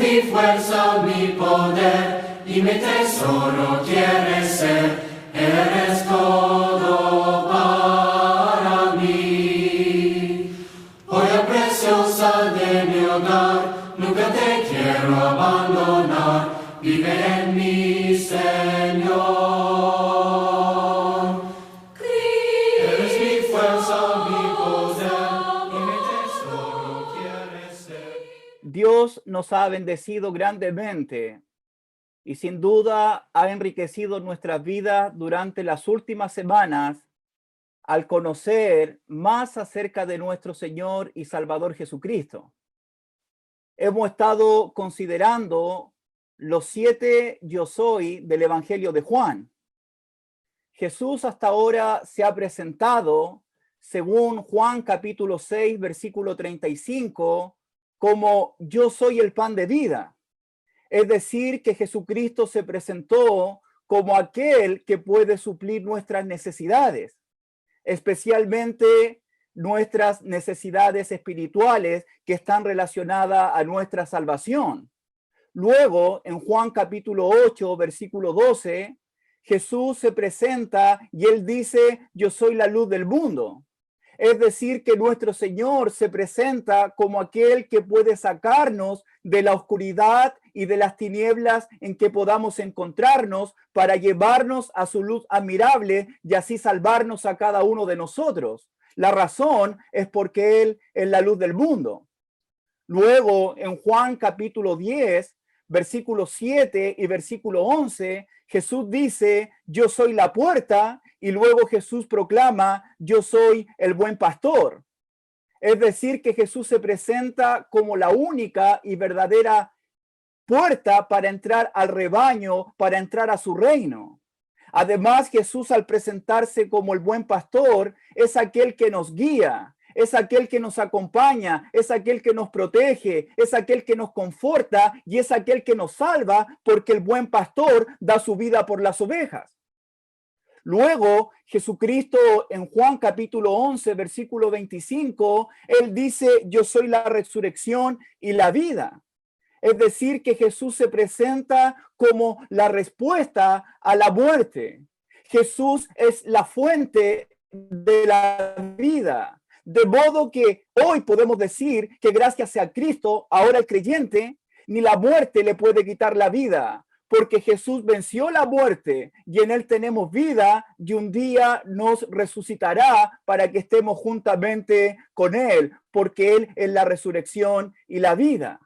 mi fuerza, mi poder y mi tesoro quieres ser. Eres todo para mí. Joya preciosa de mi hogar, nunca te quiero abandonar. Vive en mí, Señor. Eres mi fuerza, mi poder y mi tesoro quieres ser. Dios nos ha bendecido grandemente y sin duda ha enriquecido nuestras vidas durante las últimas semanas al conocer más acerca de nuestro Señor y Salvador Jesucristo. Hemos estado considerando los 7 yo soy del Evangelio de Juan. Jesús hasta ahora se ha presentado, según Juan capítulo 6, versículo 35, como yo soy el pan de vida. Es decir, que Jesucristo se presentó como aquel que puede suplir nuestras necesidades, especialmente nuestras necesidades espirituales que están relacionadas a nuestra salvación. Luego, en Juan capítulo 8, versículo 12, Jesús se presenta y él dice, yo soy la luz del mundo. Es decir, que nuestro Señor se presenta como aquel que puede sacarnos de la oscuridad y de las tinieblas en que podamos encontrarnos para llevarnos a su luz admirable y así salvarnos a cada uno de nosotros. La razón es porque Él es la luz del mundo. Luego, en Juan capítulo 10, versículo 7 y versículo 11, Jesús dice, yo soy la puerta, y luego Jesús proclama, yo soy el buen pastor. Es decir, que Jesús se presenta como la única y verdadera puerta para entrar al rebaño, para entrar a su reino. Además, Jesús, al presentarse como el buen pastor, es aquel que nos guía, es aquel que nos acompaña, es aquel que nos protege, es aquel que nos conforta y es aquel que nos salva, porque el buen pastor da su vida por las ovejas. Luego, Jesucristo en Juan capítulo 11, versículo 25, él dice, yo soy la resurrección y la vida. Es decir, que Jesús se presenta como la respuesta a la muerte. Jesús es la fuente de la vida. De modo que hoy podemos decir que gracias a Cristo, ahora el creyente, ni la muerte le puede quitar la vida, porque Jesús venció la muerte y en él tenemos vida y un día nos resucitará para que estemos juntamente con él, porque él es la resurrección y la vida.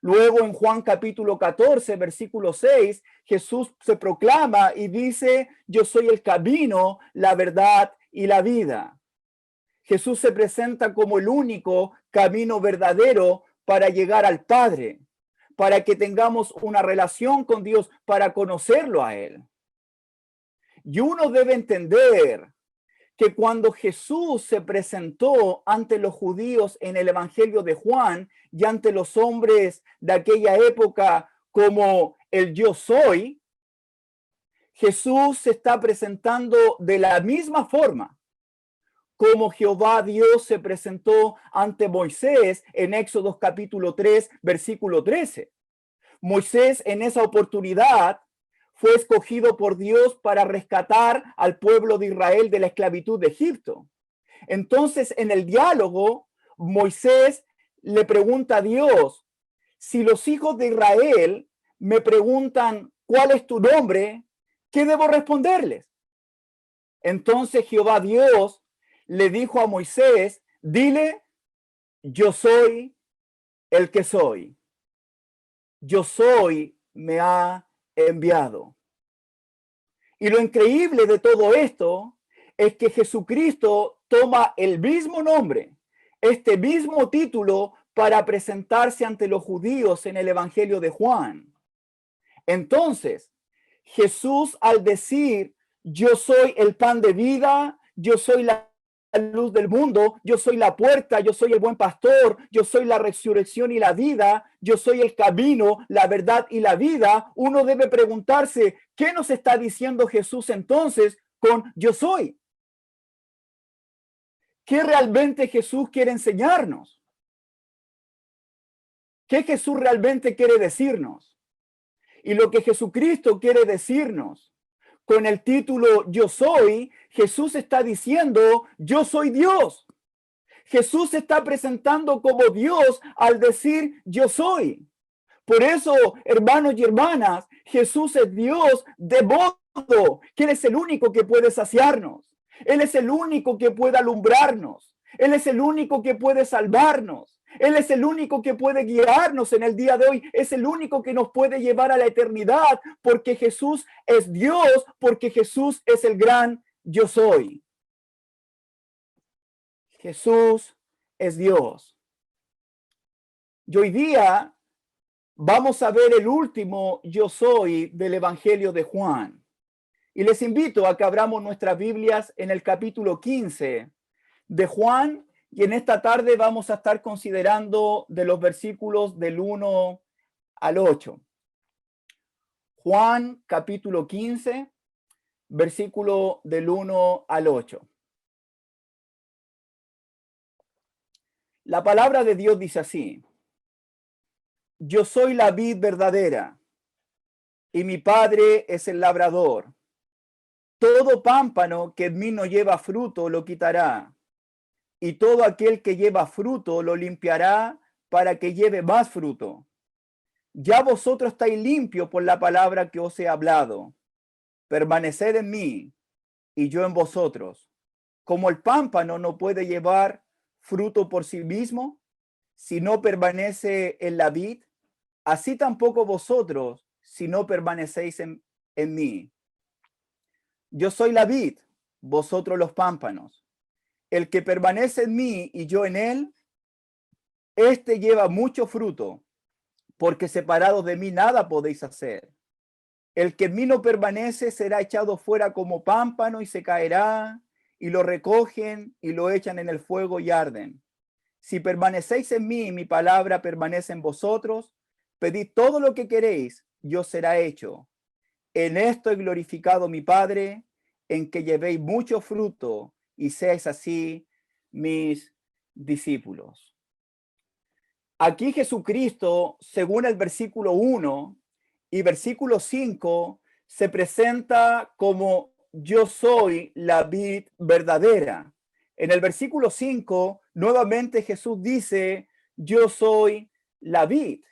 Luego en Juan capítulo 14, versículo 6, Jesús se proclama y dice, yo soy el camino, la verdad y la vida. Jesús se presenta como el único camino verdadero para llegar al Padre, para que tengamos una relación con Dios, para conocerlo a Él. Y uno debe entender que cuando Jesús se presentó ante los judíos en el Evangelio de Juan y ante los hombres de aquella época como el yo soy, Jesús se está presentando de la misma forma como Jehová Dios se presentó ante Moisés en Éxodo capítulo 3, versículo 13. Moisés en esa oportunidad fue escogido por Dios para rescatar al pueblo de Israel de la esclavitud de Egipto. Entonces, en el diálogo, Moisés le pregunta a Dios, si los hijos de Israel me preguntan, ¿cuál es tu nombre? ¿Qué debo responderles? Entonces Jehová Dios le dijo a Moisés, dile, yo soy el que soy. Yo soy, me ha enviado. Y lo increíble de todo esto es que Jesucristo toma el mismo nombre, este mismo título para presentarse ante los judíos en el Evangelio de Juan. Entonces, Jesús al decir, yo soy el pan de vida, yo soy la luz del mundo, yo soy la puerta, yo soy el buen pastor, yo soy la resurrección y la vida, yo soy el camino, la verdad y la vida, uno debe preguntarse, ¿qué nos está diciendo Jesús entonces con yo soy? ¿Qué realmente Jesús quiere enseñarnos? ¿Qué Jesús realmente quiere decirnos? Y lo que Jesucristo quiere decirnos con el título Yo soy, Jesús está diciendo, yo soy Dios. Jesús se está presentando como Dios al decir yo soy. Por eso, hermanos y hermanas, Jesús es Dios de modo que Él es el único que puede saciarnos. Él es el único que puede alumbrarnos. Él es el único que puede salvarnos. Él es el único que puede guiarnos en el día de hoy. Es el único que nos puede llevar a la eternidad porque Jesús es Dios, porque Jesús es el gran yo soy. Jesús es Dios. Y hoy día vamos a ver el último yo soy del Evangelio de Juan. Y les invito a que abramos nuestras Biblias en el capítulo 15 de Juan. Y en esta tarde vamos a estar considerando de los versículos del 1 al 8. Juan capítulo 15, versículo del 1 al 8. La palabra de Dios dice así: yo soy la vid verdadera, y mi Padre es el labrador. Todo pámpano que en mí no lleva fruto lo quitará, y todo aquel que lleva fruto lo limpiará para que lleve más fruto. Ya vosotros estáis limpios por la palabra que os he hablado. Permaneced en mí, y yo en vosotros. Como el pámpano no puede llevar fruto por sí mismo, si no permanece en la vid, así tampoco vosotros, si no permanecéis en mí. Yo soy la vid, vosotros los pámpanos. El que permanece en mí y yo en él, este lleva mucho fruto, porque separados de mí nada podéis hacer. El que en mí no permanece será echado fuera como pámpano y se caerá, y lo recogen y lo echan en el fuego y arden. Si permanecéis en mí y mi palabra permanece en vosotros, pedid todo lo que queréis, y os será hecho. En esto he glorificado mi Padre, en que llevéis mucho fruto y seáis así mis discípulos. Aquí Jesucristo, según el versículo 1 y versículo 5, se presenta como yo soy la vid verdadera. En el versículo 5, nuevamente Jesús dice, yo soy la vid.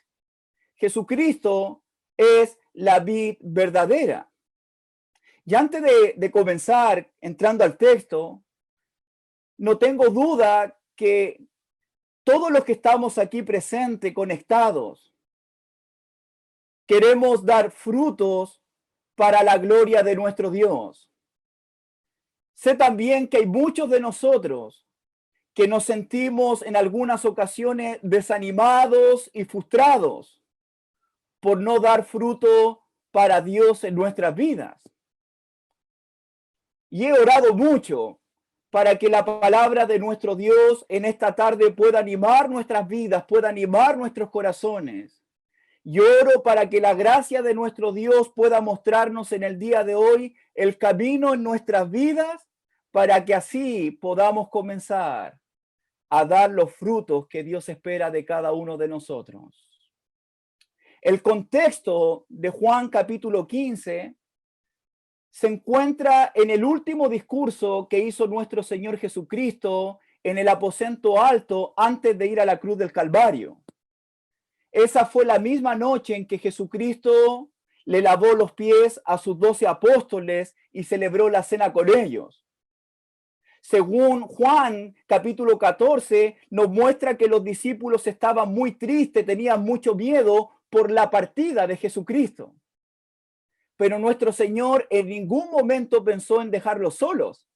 Jesucristo es la vid verdadera. Y antes de comenzar, entrando al texto, no tengo duda que todos los que estamos aquí presentes, conectados, queremos dar frutos para la gloria de nuestro Dios. Sé también que hay muchos de nosotros que nos sentimos en algunas ocasiones desanimados y frustrados por no dar fruto para Dios en nuestras vidas. Y he orado mucho para que la palabra de nuestro Dios en esta tarde pueda animar nuestras vidas, pueda animar nuestros corazones. Y oro para que la gracia de nuestro Dios pueda mostrarnos en el día de hoy el camino en nuestras vidas, para que así podamos comenzar a dar los frutos que Dios espera de cada uno de nosotros. El contexto de Juan capítulo 15 se encuentra en el último discurso que hizo nuestro Señor Jesucristo en el aposento alto antes de ir a la cruz del Calvario. Esa fue la misma noche en que Jesucristo le lavó los pies a sus 12 apóstoles y celebró la cena con ellos. Según Juan capítulo 14, nos muestra que los discípulos estaban muy tristes, tenían mucho miedo por la partida de Jesucristo. Pero nuestro Señor en ningún momento pensó en dejarlos solos.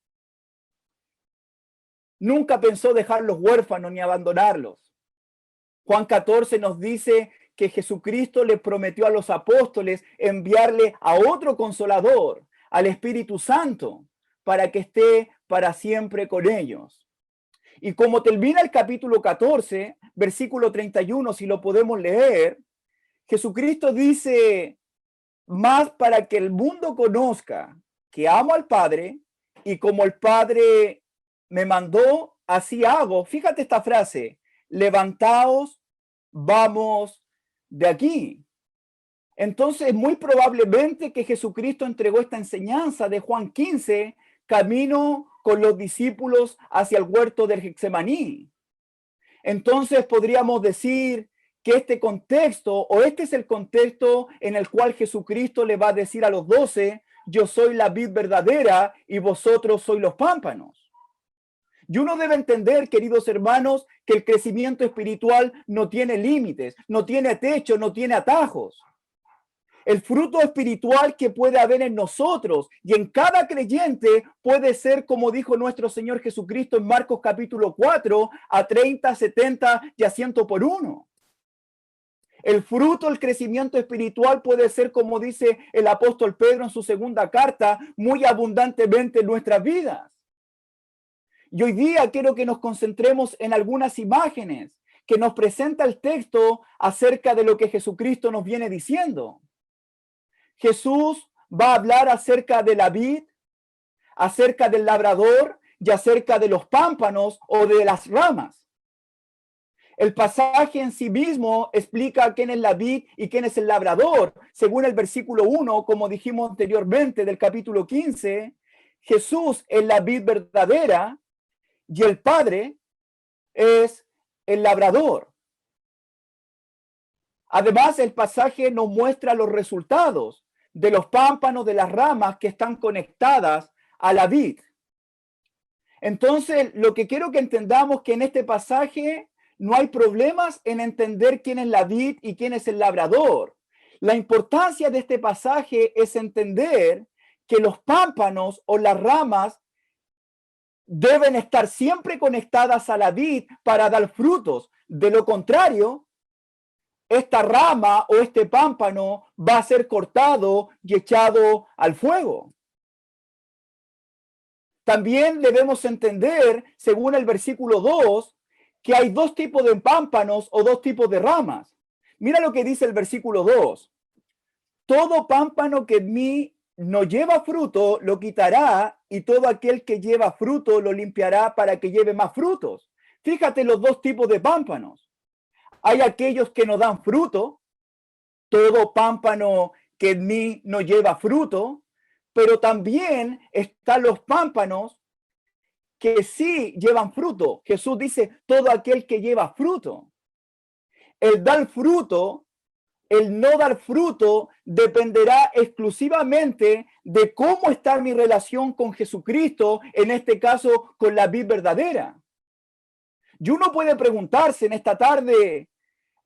Nunca pensó dejarlos huérfanos ni abandonarlos. Juan 14 nos dice que Jesucristo le prometió a los apóstoles enviarle a otro consolador, al Espíritu Santo, para que esté para siempre con ellos. Y como termina el capítulo 14, versículo 31, si lo podemos leer, Jesucristo dice, más para que el mundo conozca que amo al Padre, y como el Padre me mandó, así hago. Fíjate esta frase, levantaos, vamos de aquí. Entonces, muy probablemente que Jesucristo entregó esta enseñanza de Juan 15, camino con los discípulos hacia el huerto del Getsemaní. Entonces, podríamos decir que este contexto, o este es el contexto en el cual Jesucristo le va a decir a los 12, yo soy la vid verdadera y vosotros sois los pámpanos. Y uno debe entender, queridos hermanos, que el crecimiento espiritual no tiene límites, no tiene techo, no tiene atajos. El fruto espiritual que puede haber en nosotros y en cada creyente puede ser, como dijo nuestro Señor Jesucristo en Marcos capítulo 4, a 30, 70 y a 100 por 1. El fruto, el crecimiento espiritual puede ser, como dice el apóstol Pedro en su segunda carta, muy abundantemente en nuestras vidas. Y hoy día quiero que nos concentremos en algunas imágenes que nos presenta el texto acerca de lo que Jesucristo nos viene diciendo. Jesús va a hablar acerca de la vid, acerca del labrador y acerca de los pámpanos o de las ramas. El pasaje en sí mismo explica quién es la vid y quién es el labrador. Según el versículo 1, como dijimos anteriormente del capítulo 15, Jesús es la vid verdadera y el Padre es el labrador. Además, el pasaje nos muestra los resultados de los pámpanos, de las ramas que están conectadas a la vid. Entonces, lo que quiero que entendamos que en este pasaje no hay problemas en entender quién es la vid y quién es el labrador. La importancia de este pasaje es entender que los pámpanos o las ramas deben estar siempre conectadas a la vid para dar frutos. De lo contrario, esta rama o este pámpano va a ser cortado y echado al fuego. También debemos entender, según el versículo 2, que hay dos tipos de pámpanos o dos tipos de ramas. Mira lo que dice el versículo 2. Todo pámpano que en mí no lleva fruto lo quitará, y todo aquel que lleva fruto lo limpiará para que lleve más frutos. Fíjate los dos tipos de pámpanos. Hay aquellos que no dan fruto, todo pámpano que en mí no lleva fruto, pero también están los pámpanos que sí llevan fruto. Jesús dice, todo aquel que lleva fruto. El dar fruto, el no dar fruto, dependerá exclusivamente de cómo está mi relación con Jesucristo, en este caso con la vid verdadera. Y uno puede preguntarse en esta tarde,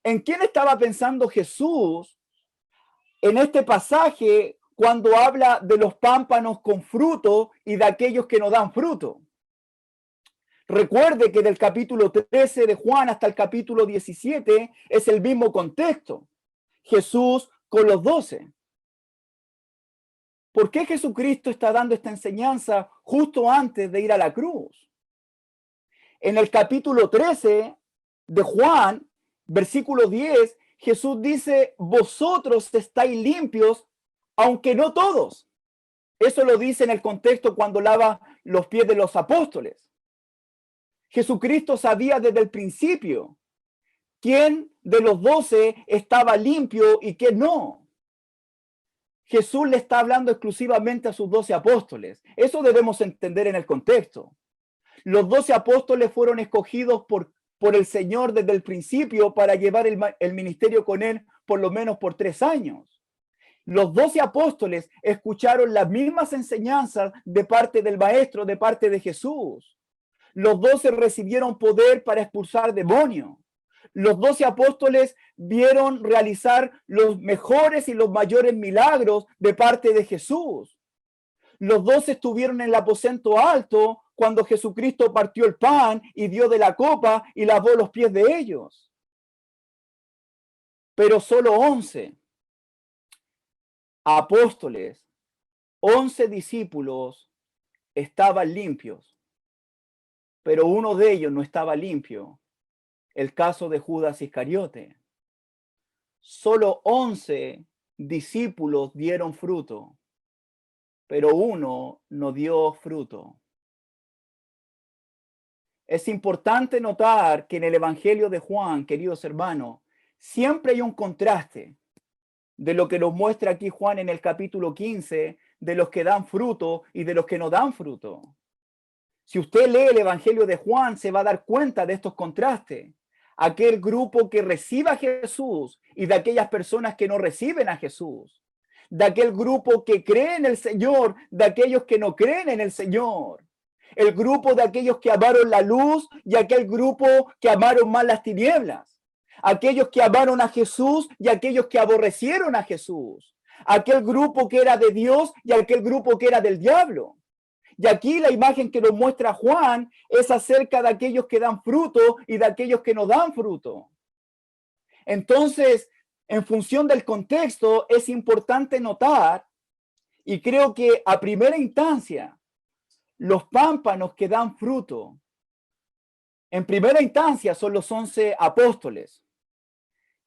¿en quién estaba pensando Jesús en este pasaje cuando habla de los pámpanos con fruto y de aquellos que no dan fruto? Recuerde que del capítulo 13 de Juan hasta el capítulo 17 es el mismo contexto. Jesús con los 12. ¿Por qué Jesucristo está dando esta enseñanza justo antes de ir a la cruz? En el capítulo 13 de Juan, versículo 10, Jesús dice, vosotros estáis limpios, aunque no todos. Eso lo dice en el contexto cuando lava los pies de los apóstoles. Jesucristo sabía desde el principio quién de los 12 estaba limpio y quién no. Jesús le está hablando exclusivamente a sus 12 apóstoles. Eso debemos entender en el contexto. Los 12 apóstoles fueron escogidos por el Señor desde el principio para llevar el ministerio con él por lo menos por 3 años. Los 12 apóstoles escucharon las mismas enseñanzas de parte del Maestro, de parte de Jesús. Los 12 recibieron poder para expulsar demonios. Los 12 apóstoles vieron realizar los mejores y los mayores milagros de parte de Jesús. Los 12 estuvieron en el aposento alto cuando Jesucristo partió el pan y dio de la copa y lavó los pies de ellos. Pero solo 11 apóstoles, 11 discípulos estaban limpios, pero uno de ellos no estaba limpio. El caso de Judas Iscariote. Solo 11 discípulos dieron fruto, pero uno no dio fruto. Es importante notar que en el Evangelio de Juan, queridos hermanos, siempre hay un contraste de lo que nos muestra aquí Juan en el capítulo 15, de los que dan fruto y de los que no dan fruto. Si usted lee el Evangelio de Juan, se va a dar cuenta de estos contrastes. Aquel grupo que recibe a Jesús y de aquellas personas que no reciben a Jesús. De aquel grupo que cree en el Señor, de aquellos que no creen en el Señor. El grupo de aquellos que amaron la luz y aquel grupo que amaron más las tinieblas. Aquellos que amaron a Jesús y aquellos que aborrecieron a Jesús. Aquel grupo que era de Dios y aquel grupo que era del diablo. Y aquí la imagen que nos muestra Juan es acerca de aquellos que dan fruto y de aquellos que no dan fruto. Entonces, en función del contexto, es importante notar, y creo que a primera instancia, los pámpanos que dan fruto, en primera instancia son los 11 apóstoles,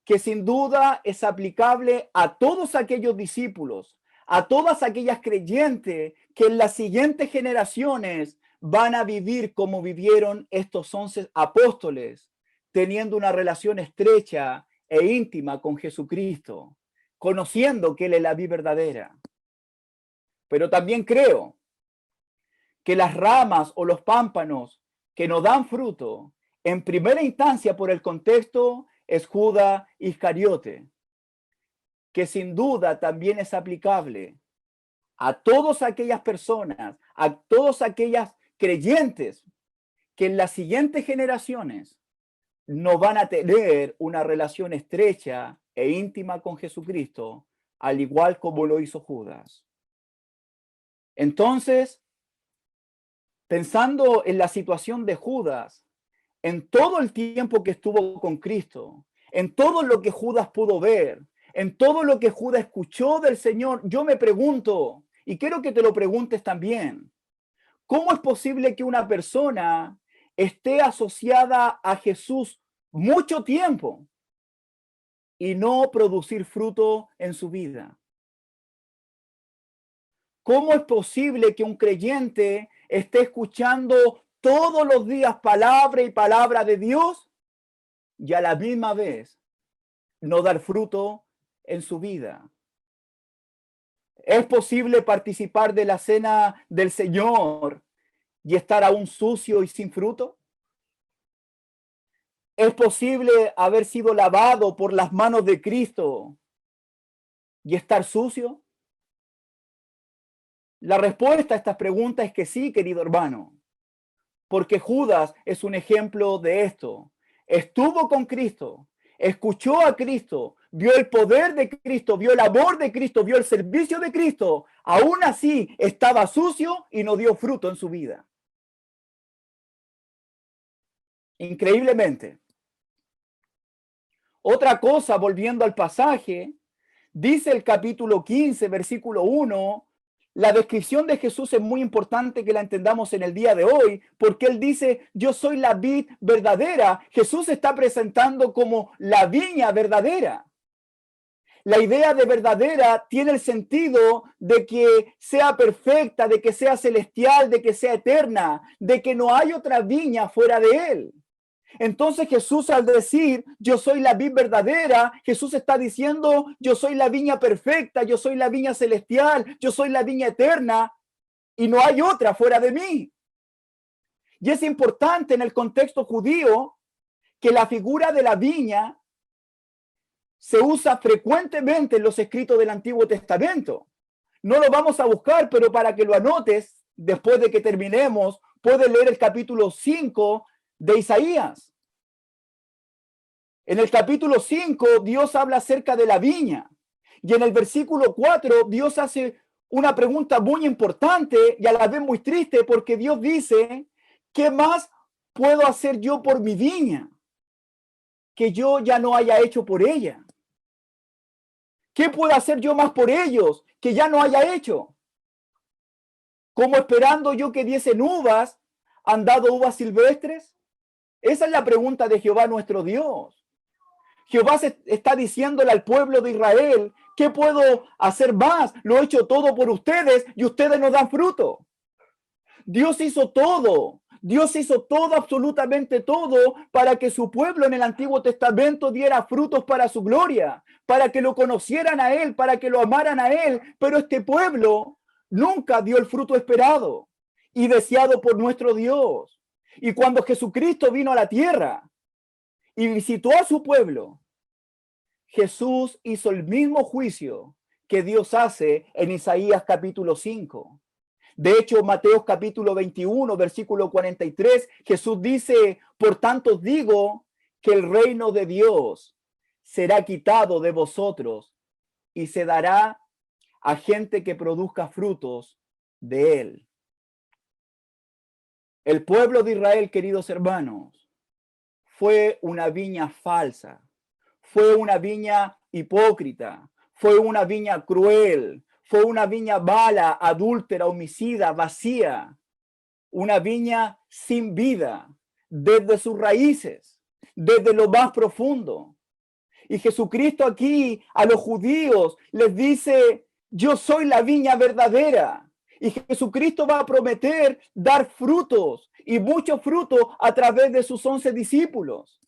que sin duda es aplicable a todos aquellos discípulos, a todas aquellas creyentes que en las siguientes generaciones van a vivir como vivieron estos 11 apóstoles, teniendo una relación estrecha e íntima con Jesucristo, conociendo que Él es la vida verdadera. Pero también creo que las ramas o los pámpanos que no dan fruto, en primera instancia por el contexto, es Judas Iscariote, que sin duda también es aplicable a todas aquellas personas, a todas aquellas creyentes que en las siguientes generaciones no van a tener una relación estrecha e íntima con Jesucristo, al igual como lo hizo Judas. Entonces, pensando en la situación de Judas, en todo el tiempo que estuvo con Cristo, en todo lo que Judas pudo ver, en todo lo que Judas escuchó del Señor, yo me pregunto, y quiero que te lo preguntes también, ¿cómo es posible que una persona esté asociada a Jesús mucho tiempo y no producir fruto en su vida? ¿Cómo es posible que un creyente esté escuchando todos los días palabra y palabra de Dios y a la misma vez no dar fruto en su vida? ¿Es posible participar de la cena del Señor y estar aún sucio y sin fruto? ¿Es posible haber sido lavado por las manos de Cristo y estar sucio? La respuesta a estas preguntas es que sí, querido hermano, porque Judas es un ejemplo de esto. Estuvo con Cristo, escuchó a Cristo, vio el poder de Cristo, vio el amor de Cristo, vio el servicio de Cristo. Aún así estaba sucio y no dio fruto en su vida. Increíblemente. Otra cosa, volviendo al pasaje, dice el capítulo 15, versículo 1, la descripción de Jesús es muy importante que la entendamos en el día de hoy, porque Él dice, yo soy la vid verdadera. Jesús se está presentando como la viña verdadera. La idea de verdadera tiene el sentido de que sea perfecta, de que sea celestial, de que sea eterna, de que no hay otra viña fuera de Él. Entonces Jesús, al decir yo soy la vid verdadera, Jesús está diciendo yo soy la viña perfecta, yo soy la viña celestial, yo soy la viña eterna y no hay otra fuera de mí. Y es importante en el contexto judío que la figura de la viña se usa frecuentemente en los escritos del Antiguo Testamento. No lo vamos a buscar, pero para que lo anotes, después de que terminemos, puedes leer el capítulo 5 de Isaías. En el capítulo 5, Dios habla acerca de la viña. Y en el versículo 4, Dios hace una pregunta muy importante y a la vez muy triste, porque Dios dice, ¿qué más puedo hacer yo por mi viña que yo ya no haya hecho por ella? ¿Qué puedo hacer yo más por ellos que ya no haya hecho? ¿Cómo esperando yo que diesen uvas, han dado uvas silvestres? Esa es la pregunta de Jehová nuestro Dios. Jehová está diciéndole al pueblo de Israel, ¿qué puedo hacer más? Lo he hecho todo por ustedes y ustedes no dan fruto. Dios hizo todo. Dios hizo todo, absolutamente todo, para que su pueblo en el Antiguo Testamento diera frutos para su gloria, para que lo conocieran a Él, para que lo amaran a Él. Pero este pueblo nunca dio el fruto esperado y deseado por nuestro Dios. Y cuando Jesucristo vino a la tierra y visitó a su pueblo, Jesús hizo el mismo juicio que Dios hace en Isaías capítulo 5. De hecho, Mateo capítulo 21, versículo 43, Jesús dice, por tanto os digo que el reino de Dios será quitado de vosotros y se dará a gente que produzca frutos de él. El pueblo de Israel, queridos hermanos, fue una viña falsa, fue una viña hipócrita, fue una viña cruel, fue una viña mala, adúltera, homicida, vacía, una viña sin vida, desde sus raíces, desde lo más profundo. Y Jesucristo aquí a los judíos les dice, yo soy la viña verdadera. Y Jesucristo va a prometer dar frutos y muchos frutos a través de sus 11 discípulos.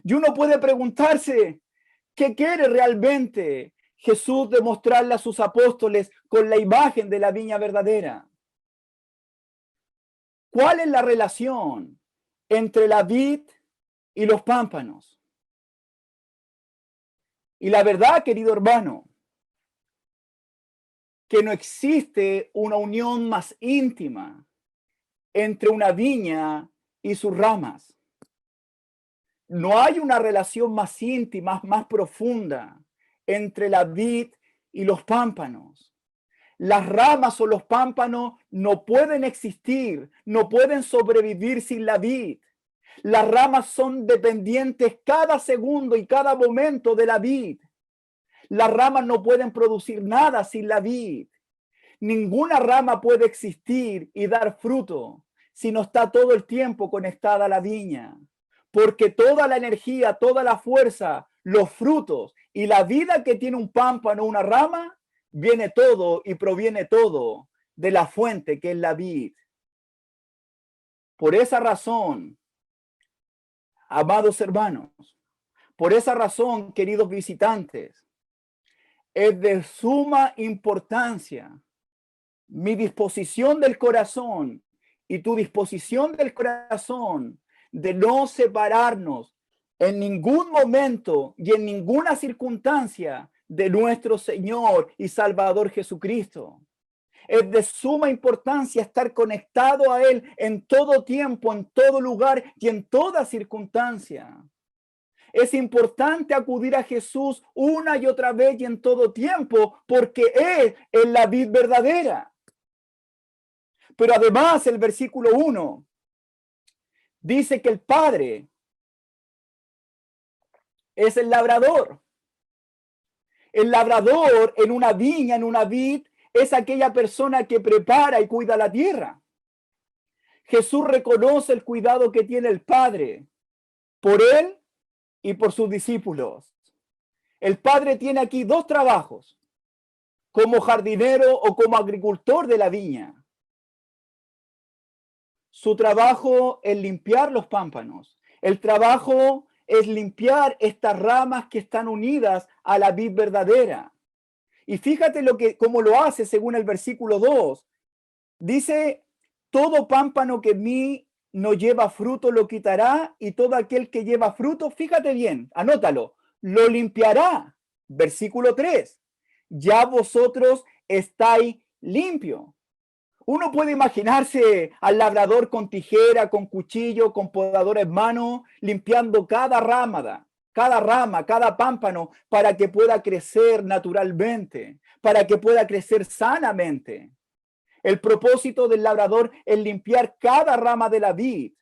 Y uno puede preguntarse, ¿qué quiere realmente Jesús demostrarle a sus apóstoles con la imagen de la viña verdadera? ¿Cuál es la relación entre la vid y los pámpanos? Y la verdad, querido hermano, que no existe una unión más íntima entre una viña y sus ramas. No hay una relación más íntima, más profunda entre la vid y los pámpanos. Las ramas o los pámpanos no pueden existir, no pueden sobrevivir sin la vid. Las ramas son dependientes cada segundo y cada momento de la vid. Las ramas no pueden producir nada sin la vid. Ninguna rama puede existir y dar fruto si no está todo el tiempo conectada a la viña. Porque toda la energía, toda la fuerza, los frutos y la vida que tiene un pámpano o una rama, viene todo y proviene todo de la fuente que es la vid. Por esa razón, amados hermanos, por esa razón, queridos visitantes, es de suma importancia mi disposición del corazón y tu disposición del corazón de no separarnos en ningún momento y en ninguna circunstancia de nuestro Señor y Salvador Jesucristo. Es de suma importancia estar conectado a Él en todo tiempo, en todo lugar y en toda circunstancia. Es importante acudir a Jesús una y otra vez y en todo tiempo, porque Él es la vid verdadera. Pero además el versículo 1 dice que el Padre es el labrador. El labrador en una viña, en una vid, es aquella persona que prepara y cuida la tierra. Jesús reconoce el cuidado que tiene el Padre por Él y por sus discípulos. El Padre tiene aquí dos trabajos, como jardinero o como agricultor de la viña. Su trabajo es limpiar los pámpanos. El trabajo es limpiar estas ramas que están unidas a la vid verdadera. Y fíjate cómo lo hace según el versículo 2. Dice, todo pámpano que en mí no lleva fruto lo quitará, y todo aquel que lleva fruto, fíjate bien, anótalo, lo limpiará. Versículo 3. Ya vosotros estáis limpios. Uno puede imaginarse al labrador con tijera, con cuchillo, con podadora en mano, limpiando cada rama, cada pámpano, para que pueda crecer naturalmente, para que pueda crecer sanamente. El propósito del labrador es limpiar cada rama de la vid,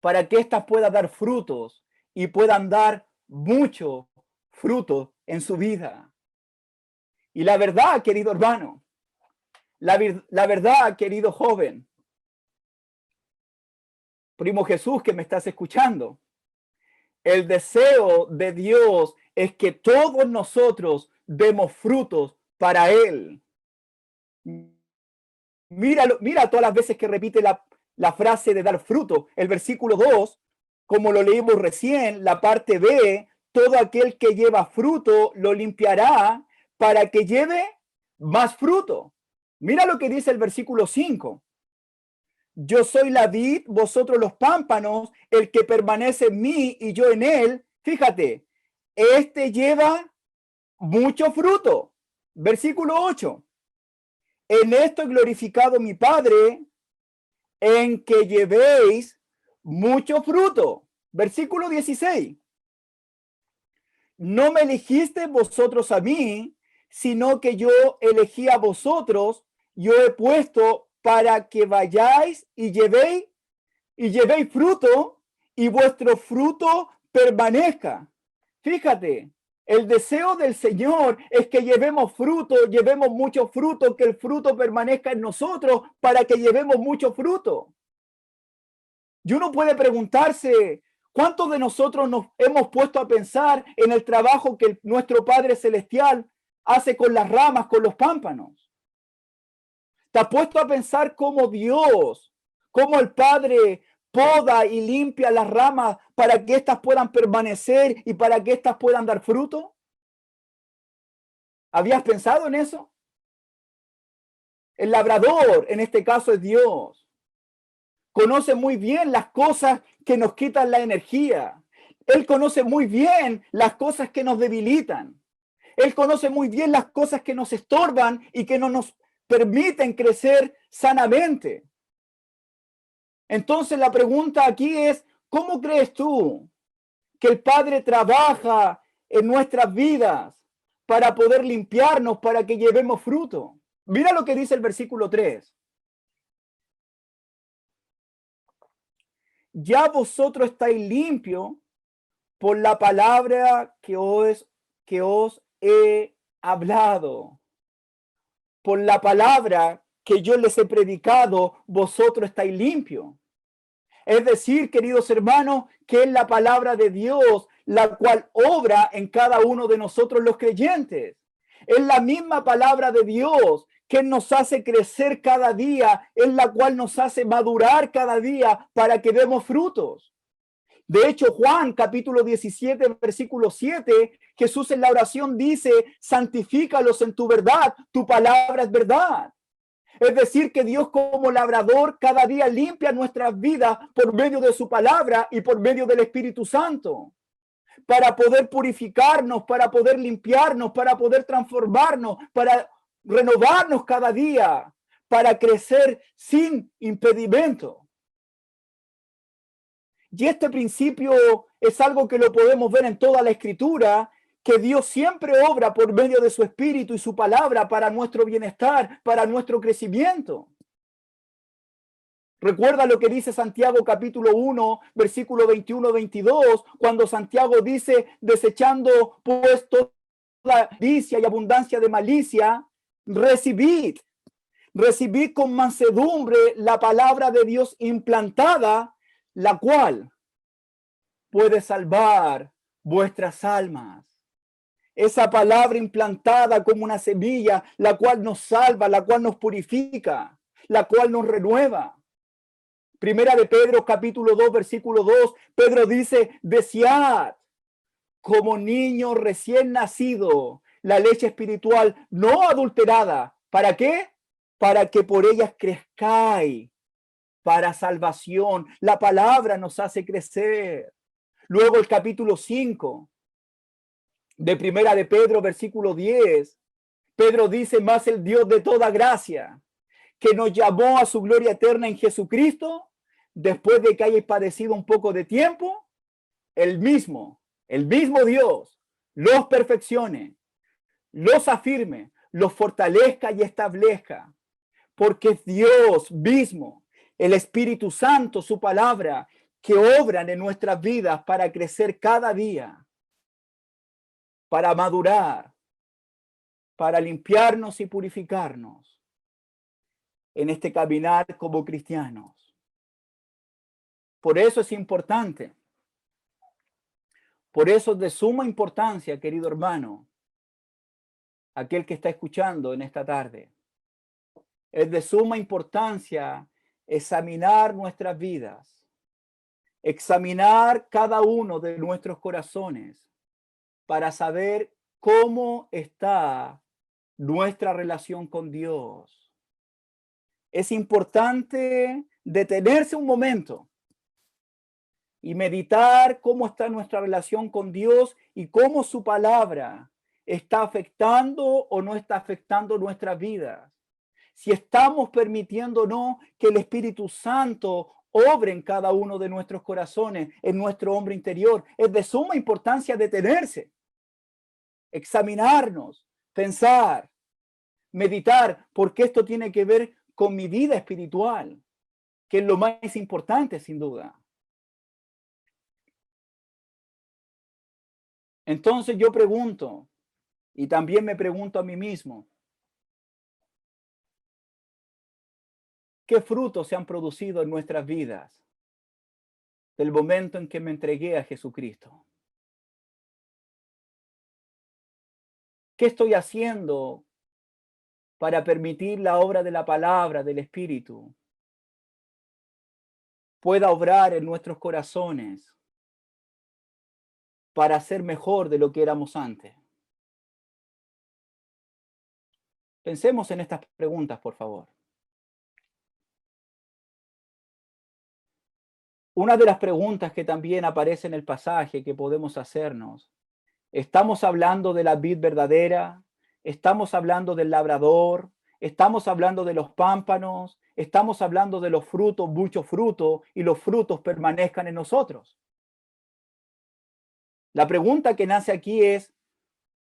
para que éstas puedan dar frutos y puedan dar mucho fruto en su vida. Y la verdad, querido hermano, la verdad, querido joven, primo Jesús que me estás escuchando, el deseo de Dios es que todos nosotros demos frutos para Él. Mira todas las veces que repite la frase de dar fruto. El versículo 2, como lo leímos recién, la parte B, todo aquel que lleva fruto lo limpiará para que lleve más fruto. Mira lo que dice el versículo 5. Yo soy la vid, vosotros los pámpanos, el que permanece en mí y yo en él. Fíjate, este lleva mucho fruto. Versículo 8. En esto he glorificado mi Padre, en que llevéis mucho fruto. Versículo 16. No me elegisteis vosotros a mí, sino que yo elegí a vosotros, yo he puesto para que vayáis y llevéis fruto, y vuestro fruto permanezca. Fíjate, el deseo del Señor es que llevemos fruto, llevemos mucho fruto, que el fruto permanezca en nosotros para que llevemos mucho fruto. Y uno puede preguntarse, ¿cuántos de nosotros nos hemos puesto a pensar en el trabajo que nuestro Padre Celestial hace con las ramas, con los pámpanos? ¿Te has puesto a pensar cómo Dios, cómo el Padre poda y limpia las ramas para que éstas puedan permanecer y para que éstas puedan dar fruto? ¿Habías pensado en eso? El labrador, en este caso, es Dios. Conoce muy bien las cosas que nos quitan la energía. Él conoce muy bien las cosas que nos debilitan. Él conoce muy bien las cosas que nos estorban y que no nos permiten crecer sanamente. Entonces la pregunta aquí es, ¿cómo crees tú que el Padre trabaja en nuestras vidas para poder limpiarnos, para que llevemos fruto? Mira lo que dice el versículo 3. Ya vosotros estáis limpios por la palabra que os he hablado. Por la palabra que yo les he predicado, vosotros estáis limpios. Es decir, queridos hermanos, que es la palabra de Dios la cual obra en cada uno de nosotros los creyentes. Es la misma palabra de Dios que nos hace crecer cada día, es la cual nos hace madurar cada día para que demos frutos. De hecho, Juan capítulo 17, versículo 7, Jesús en la oración dice, santifícalos en tu verdad, tu palabra es verdad. Es decir, que Dios como labrador cada día limpia nuestras vidas por medio de su palabra y por medio del Espíritu Santo, para poder purificarnos, para poder limpiarnos, para poder transformarnos, para renovarnos cada día, para crecer sin impedimento. Y este principio es algo que lo podemos ver en toda la Escritura, que Dios siempre obra por medio de su Espíritu y su palabra para nuestro bienestar, para nuestro crecimiento. Recuerda lo que dice Santiago capítulo 1, versículo 21-22, cuando Santiago dice, desechando pues toda malicia y abundancia de malicia, recibid con mansedumbre la palabra de Dios implantada, la cual puede salvar vuestras almas. Esa palabra implantada como una semilla, la cual nos salva, la cual nos purifica, la cual nos renueva. Primera de Pedro, capítulo 2, versículo 2, Pedro dice, desead como niño recién nacido la leche espiritual no adulterada. ¿Para qué? Para que por ellas crezcáis para salvación. La palabra nos hace crecer. Luego el capítulo 5 de Primera de Pedro, versículo 10, Pedro dice, más el Dios de toda gracia, que nos llamó a su gloria eterna en Jesucristo, después de que hayáis padecido un poco de tiempo, el mismo Dios los perfeccione, los afirme, los fortalezca y establezca, porque es Dios mismo, el Espíritu Santo, su palabra, que obran en nuestras vidas para crecer cada día, para madurar, para limpiarnos y purificarnos en este caminar como cristianos. Por eso es importante, por eso es de suma importancia, querido hermano, aquel que está escuchando en esta tarde, Es de suma importancia examinar nuestras vidas, examinar cada uno de nuestros corazones para saber cómo está nuestra relación con Dios. Es importante detenerse un momento y meditar cómo está nuestra relación con Dios y cómo su palabra está afectando o no está afectando nuestras vidas. Si estamos permitiendo o no que el Espíritu Santo obre en cada uno de nuestros corazones, en nuestro hombre interior. Es de suma importancia detenerse, examinarnos, pensar, meditar, porque esto tiene que ver con mi vida espiritual, que es lo más importante sin duda. Entonces yo pregunto, y también me pregunto a mí mismo, ¿qué frutos se han producido en nuestras vidas del momento en que me entregué a Jesucristo? ¿Qué estoy haciendo para permitir la obra de la palabra, del Espíritu, pueda obrar en nuestros corazones para ser mejor de lo que éramos antes? Pensemos en estas preguntas, por favor. Una de las preguntas que también aparece en el pasaje que podemos hacernos: ¿estamos hablando de la vid verdadera? ¿Estamos hablando del labrador? ¿Estamos hablando de los pámpanos? ¿Estamos hablando de los frutos, muchos frutos, y los frutos permanezcan en nosotros? La pregunta que nace aquí es: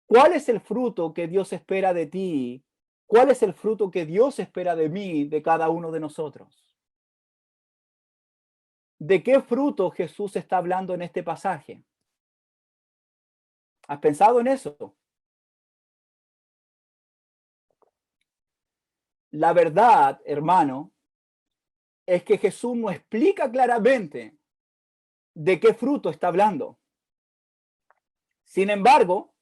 ¿cuál es el fruto que Dios espera de ti? ¿Cuál es el fruto que Dios espera de mí, de cada uno de nosotros? ¿De qué fruto Jesús está hablando en este pasaje? ¿Has pensado en eso? La verdad, hermano, es que Jesús no explica claramente de qué fruto está hablando. Sin embargo,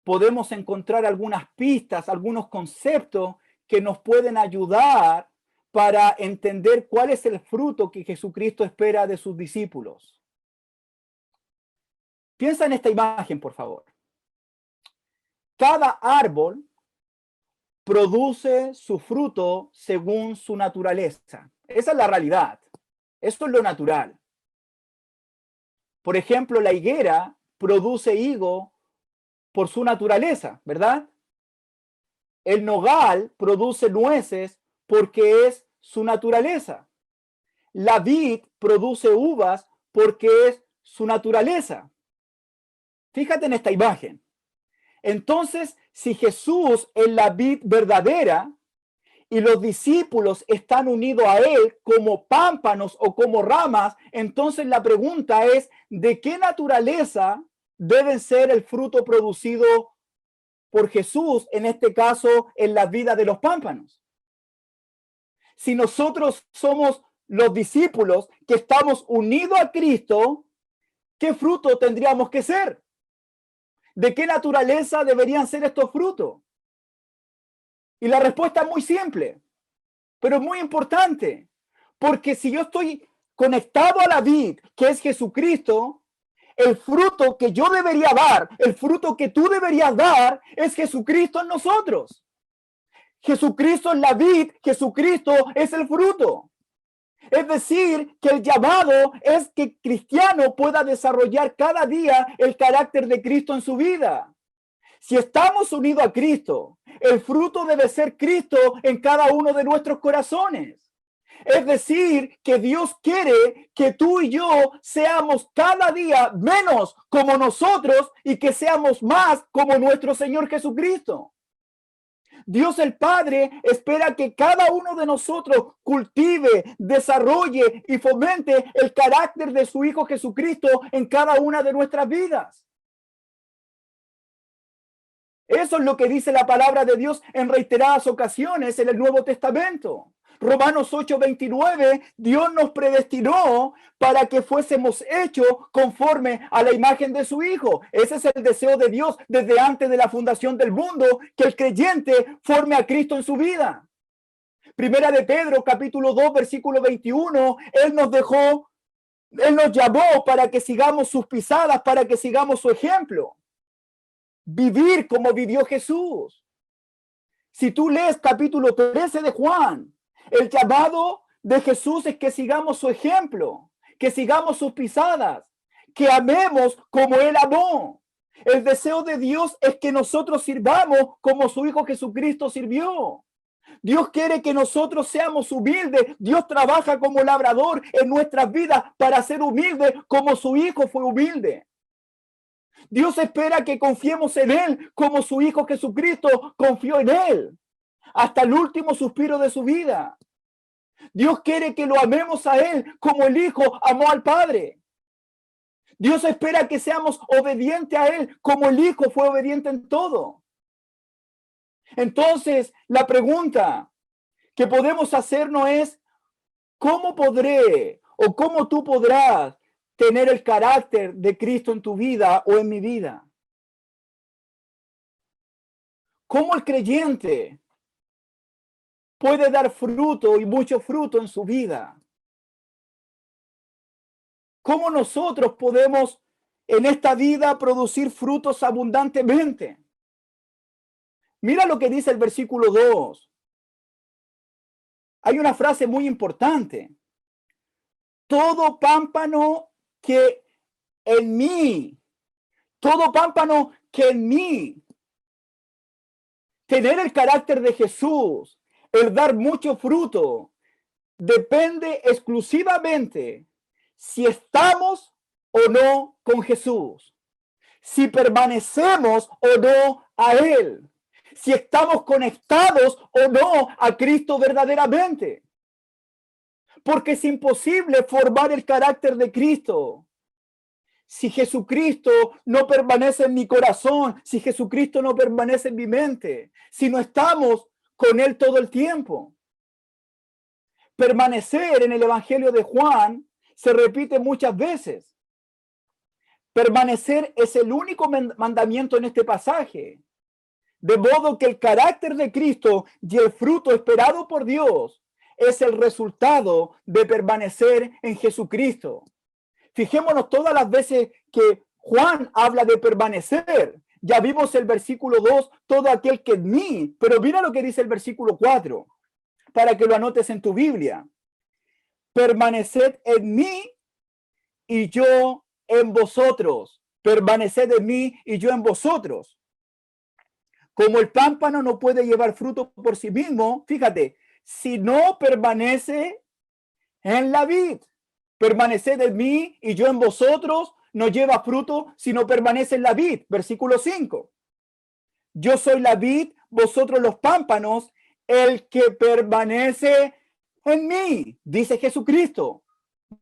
podemos encontrar algunas pistas, algunos conceptos que nos pueden ayudar para entender cuál es el fruto que Jesucristo espera de sus discípulos. Piensa en esta imagen, por favor. Cada árbol produce su fruto según su naturaleza. Esa es la realidad. Esto es lo natural. Por ejemplo, la higuera produce higo por su naturaleza, ¿verdad? El nogal produce nueces porque es su naturaleza. La vid produce uvas porque es su naturaleza. Fíjate en esta imagen. Entonces, si Jesús es la vid verdadera y los discípulos están unidos a él como pámpanos o como ramas, entonces la pregunta es: ¿de qué naturaleza deben ser el fruto producido por Jesús, en este caso en la vida de los pámpanos? Si nosotros somos los discípulos que estamos unidos a Cristo, ¿qué fruto tendríamos que ser? ¿De qué naturaleza deberían ser estos frutos? Y la respuesta es muy simple, pero es muy importante, porque si yo estoy conectado a la vid, que es Jesucristo, el fruto que yo debería dar, el fruto que tú deberías dar, es Jesucristo en nosotros. Jesucristo es la vid, Jesucristo es el fruto. Es decir, que el llamado es que el cristiano pueda desarrollar cada día el carácter de Cristo en su vida. Si estamos unidos a Cristo, el fruto debe ser Cristo en cada uno de nuestros corazones. Es decir, que Dios quiere que tú y yo seamos cada día menos como nosotros y que seamos más como nuestro Señor Jesucristo. Dios el Padre espera que cada uno de nosotros cultive, desarrolle y fomente el carácter de su Hijo Jesucristo en cada una de nuestras vidas. Eso es lo que dice la palabra de Dios en reiteradas ocasiones en el Nuevo Testamento. Romanos 8:29, Dios nos predestinó para que fuésemos hechos conforme a la imagen de su Hijo. Ese es el deseo de Dios desde antes de la fundación del mundo, que el creyente forme a Cristo en su vida. Primera de Pedro, capítulo 2, versículo 21, Él nos llamó para que sigamos sus pisadas, para que sigamos su ejemplo. Vivir como vivió Jesús. Si tú lees capítulo 13 de Juan, el llamado de Jesús es que sigamos su ejemplo, que sigamos sus pisadas, que amemos como Él amó. El deseo de Dios es que nosotros sirvamos como su Hijo Jesucristo sirvió. Dios quiere que nosotros seamos humildes. Dios trabaja como labrador en nuestras vidas para ser humildes como su Hijo fue humilde. Dios espera que confiemos en Él como su Hijo Jesucristo confió en Él hasta el último suspiro de su vida. Dios quiere que lo amemos a Él como el Hijo amó al Padre. Dios espera que seamos obedientes a Él como el Hijo fue obediente en todo. Entonces, la pregunta que podemos hacernos es, ¿cómo podré o cómo tú podrás tener el carácter de Cristo en tu vida o en mi vida? ¿Cómo el creyente puede dar fruto y mucho fruto en su vida? ¿Cómo nosotros podemos en esta vida producir frutos abundantemente? Mira lo que dice el versículo 2. Hay una frase muy importante. Todo pámpano que en mí, todo pámpano que en mí, tener el carácter de Jesús, el dar mucho fruto, depende exclusivamente si estamos o no con Jesús, si permanecemos o no a Él, si estamos conectados o no a Cristo verdaderamente. Porque es imposible formar el carácter de Cristo si Jesucristo no permanece en mi corazón, si Jesucristo no permanece en mi mente, si no estamos con Él todo el tiempo. Permanecer en el Evangelio de Juan se repite muchas veces. Permanecer es el único mandamiento en este pasaje. De modo que el carácter de Cristo y el fruto esperado por Dios es el resultado de permanecer en Jesucristo. Fijémonos todas las veces que Juan habla de permanecer. Ya vimos el versículo 2, todo aquel que en mí, pero mira lo que dice el versículo 4, para que lo anotes en tu Biblia. Permaneced en mí y yo en vosotros. Permaneced en mí y yo en vosotros. Como el pámpano no puede llevar fruto por sí mismo, fíjate, si no permanece en la vid. Permaneced en mí y yo en vosotros, no lleva fruto si no permanece en la vid. Versículo 5. Yo soy la vid, vosotros los pámpanos, el que permanece en mí, dice Jesucristo.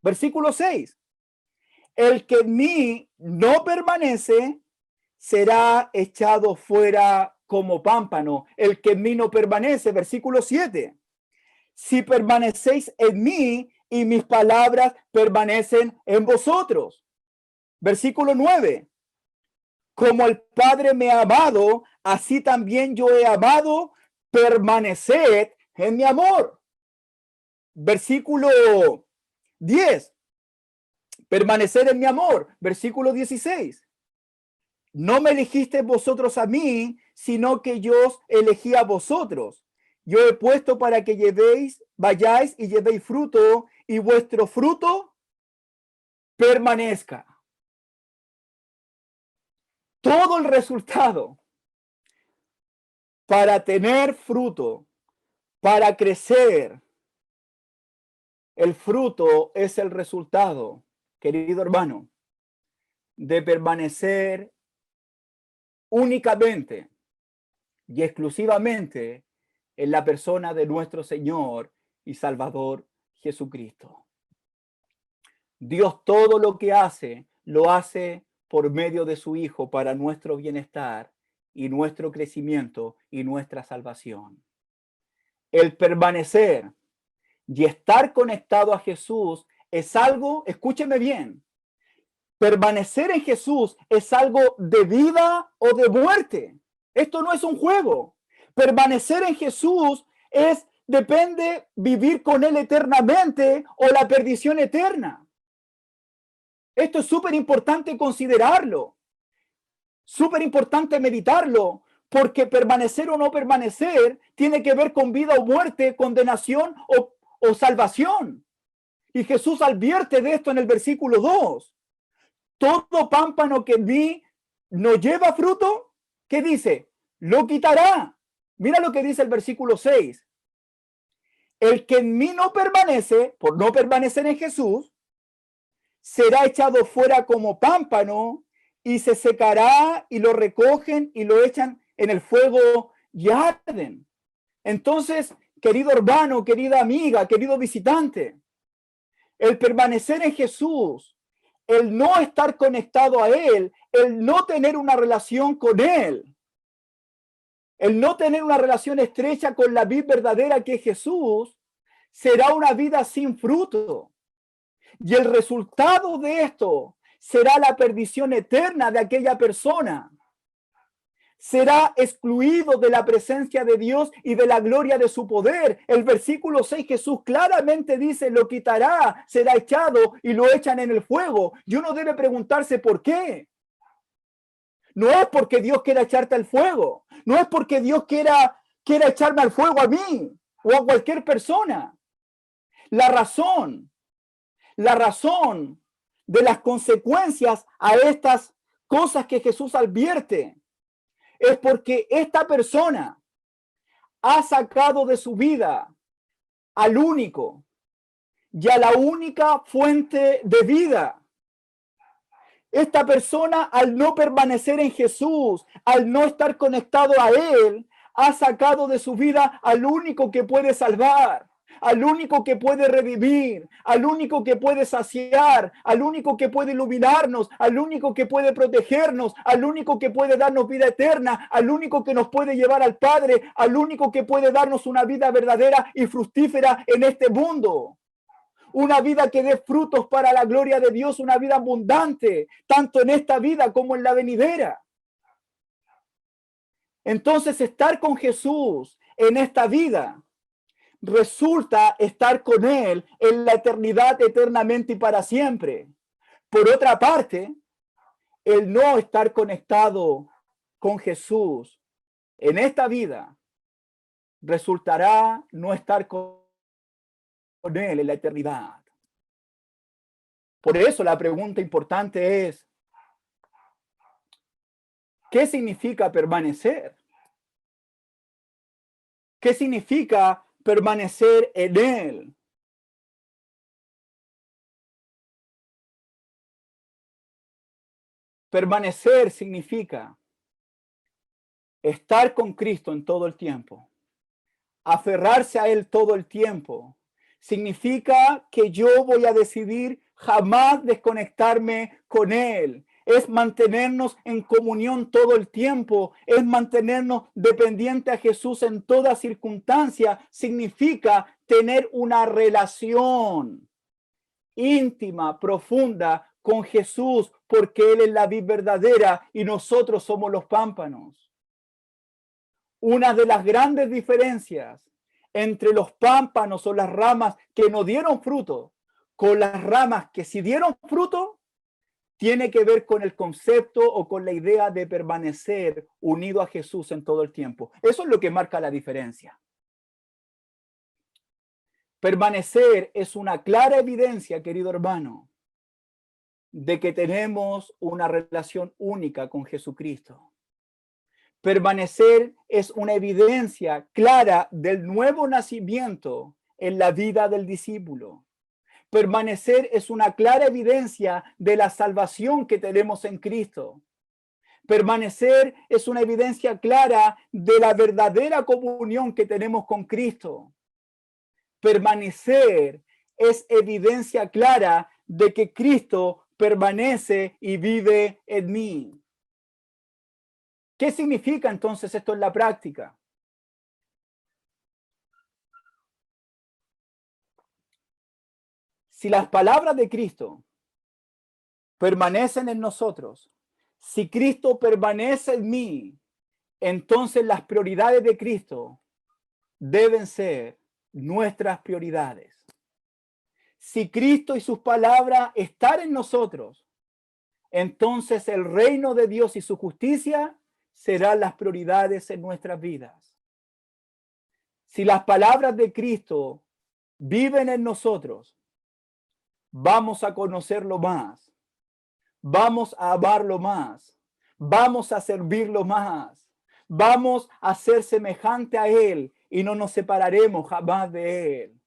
Versículo 6. El que en mí no permanece será echado fuera como pámpano. El que en mí no permanece, versículo 7. Si permanecéis en mí y mis palabras permanecen en vosotros. Versículo 9. Como el Padre me ha amado, así también yo he amado, permaneced en mi amor. Versículo 10. Permaneced en mi amor. Versículo 16. No me elegisteis vosotros a mí, sino que yo os elegí a vosotros. Yo he puesto para que vayáis y llevéis fruto, y vuestro fruto permanezca. Todo el resultado para tener fruto, para crecer, el fruto es el resultado, querido hermano, de permanecer únicamente y exclusivamente en la persona de nuestro Señor y Salvador Jesucristo. Dios todo lo que hace, lo hace por medio de su Hijo para nuestro bienestar y nuestro crecimiento y nuestra salvación. El permanecer y estar conectado a Jesús es algo, escúcheme bien, permanecer en Jesús es algo de vida o de muerte. Esto no es un juego. Permanecer en Jesús es depende vivir con Él eternamente o la perdición eterna. Esto es súper importante considerarlo, súper importante meditarlo, porque permanecer o no permanecer tiene que ver con vida o muerte, condenación o salvación. Y Jesús advierte de esto en el versículo 2. Todo pámpano que en mí no lleva fruto, ¿qué dice? Lo quitará. Mira lo que dice el versículo 6. El que en mí no permanece, por no permanecer en Jesús, será echado fuera como pámpano y se secará y lo recogen y lo echan en el fuego y arden. Entonces, querido hermano, querida amiga, querido visitante, el permanecer en Jesús, el no estar conectado a Él, el no tener una relación con Él, el no tener una relación estrecha con la vid verdadera que es Jesús, será una vida sin fruto. Y el resultado de esto será la perdición eterna de aquella persona. Será excluido de la presencia de Dios y de la gloria de su poder. El versículo 6, Jesús claramente dice, lo quitará, será echado y lo echan en el fuego. Y uno debe preguntarse por qué. No es porque Dios quiera echarte al fuego. No es porque Dios quiera echarme al fuego a mí o a cualquier persona. La razón de las consecuencias a estas cosas que Jesús advierte es porque esta persona ha sacado de su vida al único y a la única fuente de vida. Esta persona, al no permanecer en Jesús, al no estar conectado a Él, ha sacado de su vida al único que puede salvar, al único que puede revivir, al único que puede saciar, al único que puede iluminarnos, al único que puede protegernos, al único que puede darnos vida eterna, al único que nos puede llevar al Padre, al único que puede darnos una vida verdadera y fructífera en este mundo. Una vida que dé frutos para la gloria de Dios, una vida abundante, tanto en esta vida como en la venidera. Entonces, estar con Jesús en esta vida resulta estar con Él en la eternidad, eternamente y para siempre. Por otra parte, el no estar conectado con Jesús en esta vida resultará no estar con Él en la eternidad. Por eso la pregunta importante es, ¿qué significa permanecer? ¿Qué significa permanecer en Él? Permanecer significa estar con Cristo en todo el tiempo, aferrarse a Él todo el tiempo. Significa que yo voy a decidir jamás desconectarme con Él. Es mantenernos en comunión todo el tiempo, es mantenernos dependientes a Jesús en toda circunstancia. Significa tener una relación íntima, profunda con Jesús, porque Él es la vid verdadera y nosotros somos los pámpanos. Una de las grandes diferencias entre los pámpanos o las ramas que no dieron fruto con las ramas que sí dieron fruto tiene que ver con el concepto o con la idea de permanecer unido a Jesús en todo el tiempo. Eso es lo que marca la diferencia. Permanecer es una clara evidencia, querido hermano, de que tenemos una relación única con Jesucristo. Permanecer es una evidencia clara del nuevo nacimiento en la vida del discípulo. Permanecer es una clara evidencia de la salvación que tenemos en Cristo. Permanecer es una evidencia clara de la verdadera comunión que tenemos con Cristo. Permanecer es evidencia clara de que Cristo permanece y vive en mí. ¿Qué significa entonces esto en la práctica? Si las palabras de Cristo permanecen en nosotros, si Cristo permanece en mí, entonces las prioridades de Cristo deben ser nuestras prioridades. Si Cristo y sus palabras están en nosotros, entonces el reino de Dios y su justicia serán las prioridades en nuestras vidas. Si las palabras de Cristo viven en nosotros, vamos a conocerlo más, vamos a amarlo más, vamos a servirlo más, vamos a ser semejante a Él y no nos separaremos jamás de Él.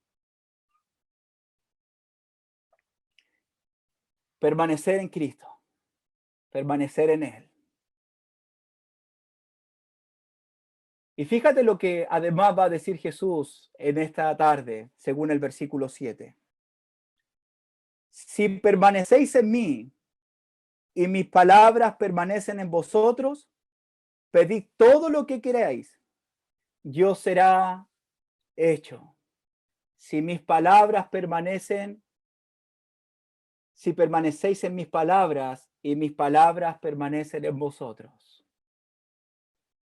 Permanecer en Cristo, permanecer en Él. Y fíjate lo que además va a decir Jesús en esta tarde, según el versículo 7. Si permanecéis en mí y mis palabras permanecen en vosotros, pedid todo lo que queráis, yo será hecho. Si mis palabras permanecen, si permanecéis en mis palabras y mis palabras permanecen en vosotros,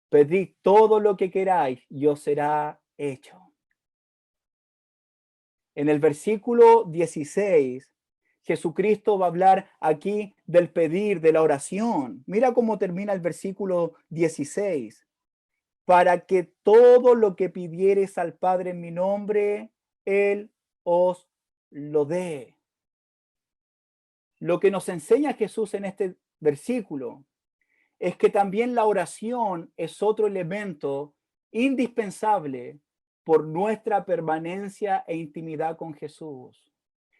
pedid todo lo que queráis, yo será hecho. En el versículo 16, Jesucristo va a hablar aquí del pedir, de la oración. Mira cómo termina el versículo 16. Para que todo lo que pidiereis al Padre en mi nombre, Él os lo dé. Lo que nos enseña Jesús en este versículo es que también la oración es otro elemento indispensable por nuestra permanencia e intimidad con Jesús.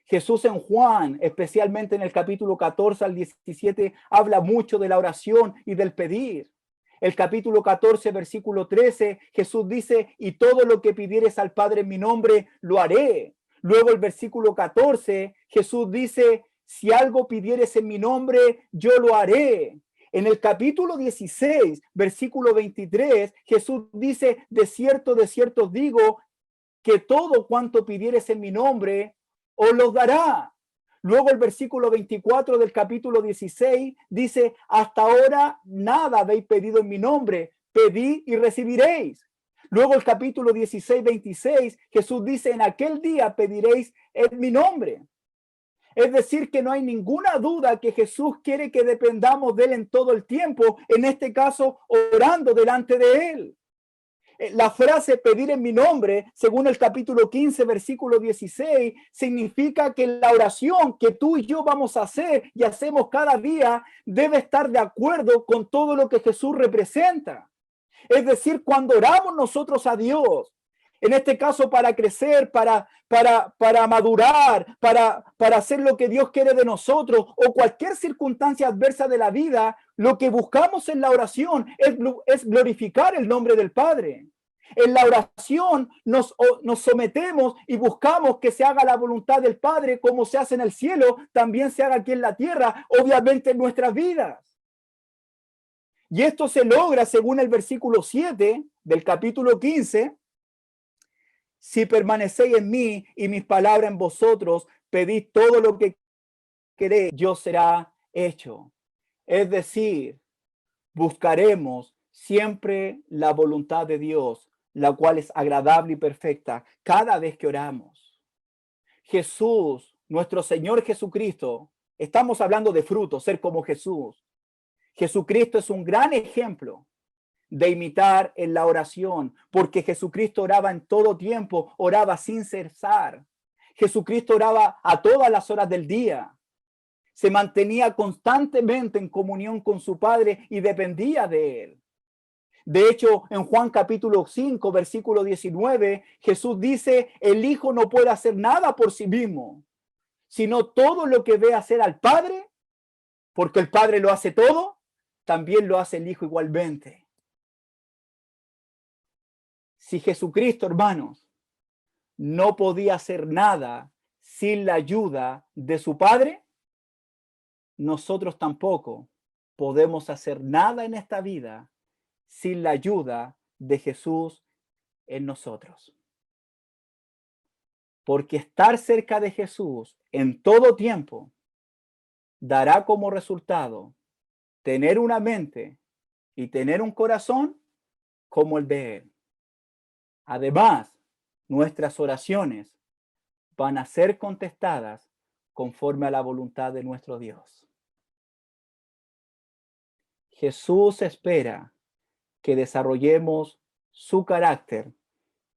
Jesús en Juan, especialmente en el capítulo 14 al 17, habla mucho de la oración y del pedir. El capítulo 14, versículo 13, Jesús dice, y todo lo que pidieres al Padre en mi nombre, lo haré. Luego el versículo 14, Jesús dice, si algo pidieres en mi nombre, yo lo haré. En el capítulo 16, versículo 23, Jesús dice, de cierto os digo, que todo cuanto pidieres en mi nombre, os lo dará. Luego el versículo 24 del capítulo 16 dice, hasta ahora nada habéis pedido en mi nombre, pedid y recibiréis. Luego el capítulo 16, 26, Jesús dice, en aquel día pediréis en mi nombre. Es decir, que no hay ninguna duda que Jesús quiere que dependamos de Él en todo el tiempo, en este caso, orando delante de Él. La frase pedir en mi nombre, según el capítulo 15, versículo 16, significa que la oración que tú y yo vamos a hacer y hacemos cada día debe estar de acuerdo con todo lo que Jesús representa. Es decir, cuando oramos nosotros a Dios, en este caso para crecer, para madurar, para hacer lo que Dios quiere de nosotros o cualquier circunstancia adversa de la vida, lo que buscamos en la oración es glorificar el nombre del Padre. En la oración nos sometemos y buscamos que se haga la voluntad del Padre como se hace en el cielo, también se haga aquí en la tierra, obviamente en nuestras vidas. Y esto se logra según el versículo 7 del capítulo 15. Si permanecéis en mí y mis palabras en vosotros, pedid todo lo que queréis, yo será hecho. Es decir, buscaremos siempre la voluntad de Dios, la cual es agradable y perfecta cada vez que oramos. Jesús, nuestro Señor Jesucristo, estamos hablando de frutos, ser como Jesús. Jesucristo es un gran ejemplo de imitar en la oración, porque Jesucristo oraba en todo tiempo, oraba sin cesar. Jesucristo oraba a todas las horas del día. Se mantenía constantemente en comunión con su Padre y dependía de Él. De hecho, en Juan capítulo 5, versículo 19, Jesús dice, el Hijo no puede hacer nada por sí mismo, sino todo lo que ve hacer al Padre, porque el Padre lo hace todo, también lo hace el Hijo igualmente. Si Jesucristo, hermanos, no podía hacer nada sin la ayuda de su Padre, nosotros tampoco podemos hacer nada en esta vida sin la ayuda de Jesús en nosotros. Porque estar cerca de Jesús en todo tiempo dará como resultado tener una mente y tener un corazón como el de Él. Además, nuestras oraciones van a ser contestadas conforme a la voluntad de nuestro Dios. Jesús espera que desarrollemos su carácter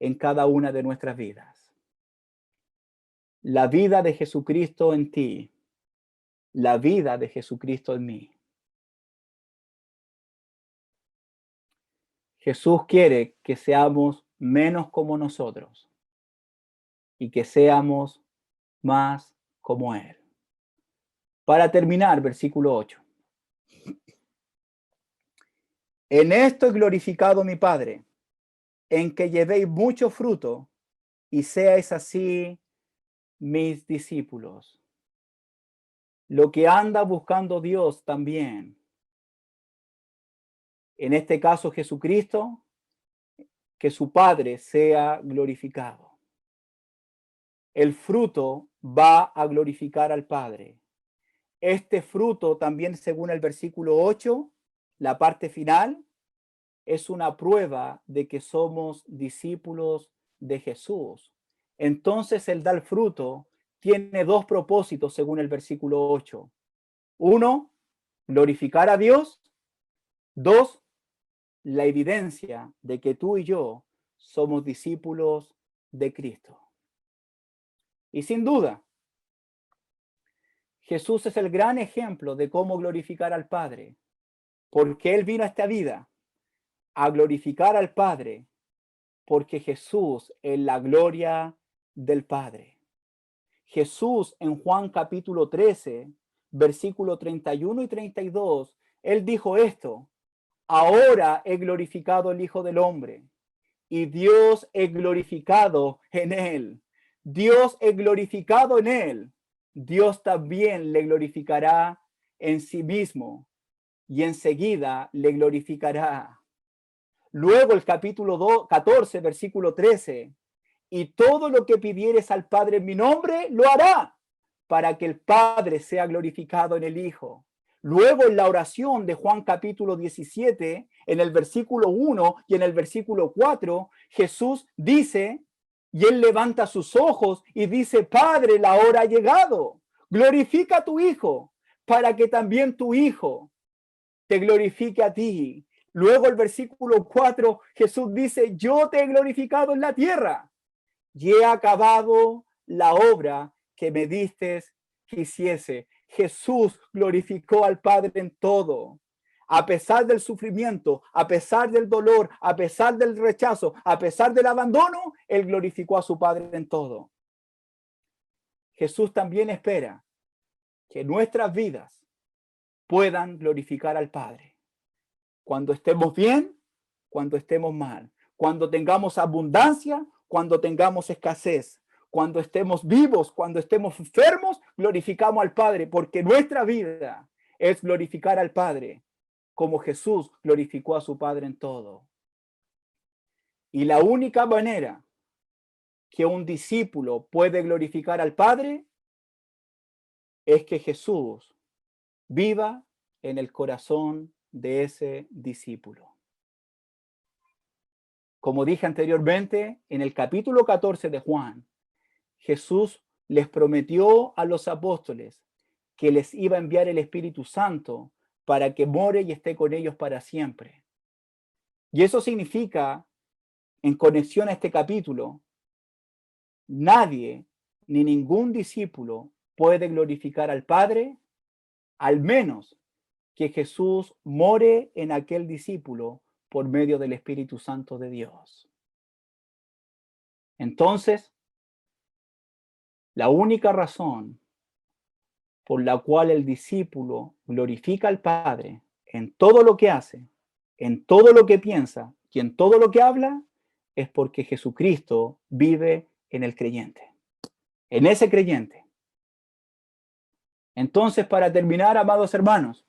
en cada una de nuestras vidas. La vida de Jesucristo en ti, la vida de Jesucristo en mí. Jesús quiere que seamos menos como nosotros y que seamos más como Él. Para terminar, versículo 8. En esto he glorificado mi Padre, en que llevéis mucho fruto y seáis así mis discípulos. Lo que anda buscando Dios también, en este caso Jesucristo, que su Padre sea glorificado. El fruto va a glorificar al Padre. Este fruto también, según el versículo 8, la parte final, es una prueba de que somos discípulos de Jesús. Entonces el dar fruto tiene dos propósitos según el versículo 8. Uno, glorificar a Dios. Dos, la evidencia de que tú y yo somos discípulos de Cristo. Y sin duda, Jesús es el gran ejemplo de cómo glorificar al Padre, porque Él vino a esta vida a glorificar al Padre, porque Jesús es la gloria del Padre. Jesús en Juan capítulo 13, versículo 31 y 32, Él dijo esto: ahora he glorificado el Hijo del Hombre y Dios es glorificado en Él. Dios es glorificado en Él. Dios también le glorificará en sí mismo y enseguida le glorificará. Luego el capítulo 14, versículo 13, y todo lo que pidieres al Padre en mi nombre, lo hará, para que el Padre sea glorificado en el Hijo. Luego en la oración de Juan capítulo 17, en el versículo 1 y en el versículo 4, Jesús dice, y Él levanta sus ojos y dice, Padre, la hora ha llegado, glorifica a tu Hijo, para que también tu Hijo te glorifique a ti. Luego el versículo 4, Jesús dice, yo te he glorificado en la tierra y he acabado la obra que me diste que hiciese. Jesús glorificó al Padre en todo. A pesar del sufrimiento, a pesar del dolor, a pesar del rechazo, a pesar del abandono, Él glorificó a su Padre en todo. Jesús también espera que nuestras vidas puedan glorificar al Padre. Cuando estemos bien, cuando estemos mal, cuando tengamos abundancia, cuando tengamos escasez, cuando estemos vivos, cuando estemos enfermos, glorificamos al Padre, porque nuestra vida es glorificar al Padre, como Jesús glorificó a su Padre en todo. Y la única manera que un discípulo puede glorificar al Padre es que Jesús viva en el corazón de ese discípulo. Como dije anteriormente, en el capítulo 14 de Juan, Jesús les prometió a los apóstoles que les iba a enviar el Espíritu Santo para que more y esté con ellos para siempre. Y eso significa, en conexión a este capítulo, nadie ni ningún discípulo puede glorificar al Padre, al menos que Jesús more en aquel discípulo por medio del Espíritu Santo de Dios. Entonces, la única razón por la cual el discípulo glorifica al Padre en todo lo que hace, en todo lo que piensa y en todo lo que habla, es porque Jesucristo vive en el creyente, en ese creyente. Entonces, para terminar, amados hermanos,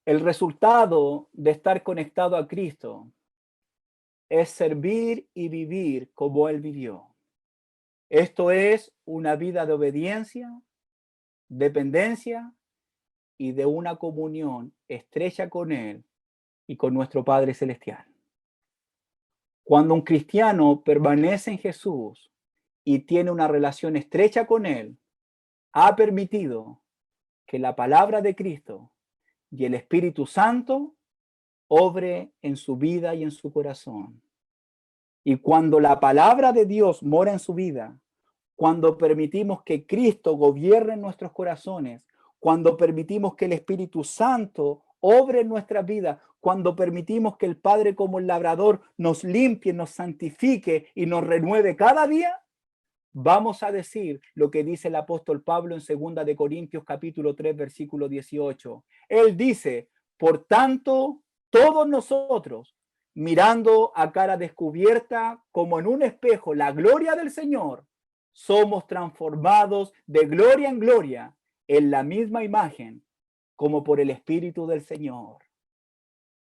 el resultado de estar conectado a Cristo es servir y vivir como Él vivió. Esto es una vida de obediencia, dependencia y de una comunión estrecha con Él y con nuestro Padre Celestial. Cuando un cristiano permanece en Jesús y tiene una relación estrecha con Él, ha permitido que la palabra de Cristo y el Espíritu Santo obre en su vida y en su corazón. Y cuando la palabra de Dios mora en su vida, cuando permitimos que Cristo gobierne en nuestros corazones, cuando permitimos que el Espíritu Santo obre en nuestra vida, cuando permitimos que el Padre como el labrador nos limpie, nos santifique y nos renueve cada día, vamos a decir lo que dice el apóstol Pablo en 2 de Corintios capítulo 3, versículo 18. Él dice, por tanto, todos nosotros, mirando a cara descubierta como en un espejo la gloria del Señor, somos transformados de gloria en gloria en la misma imagen como por el Espíritu del Señor.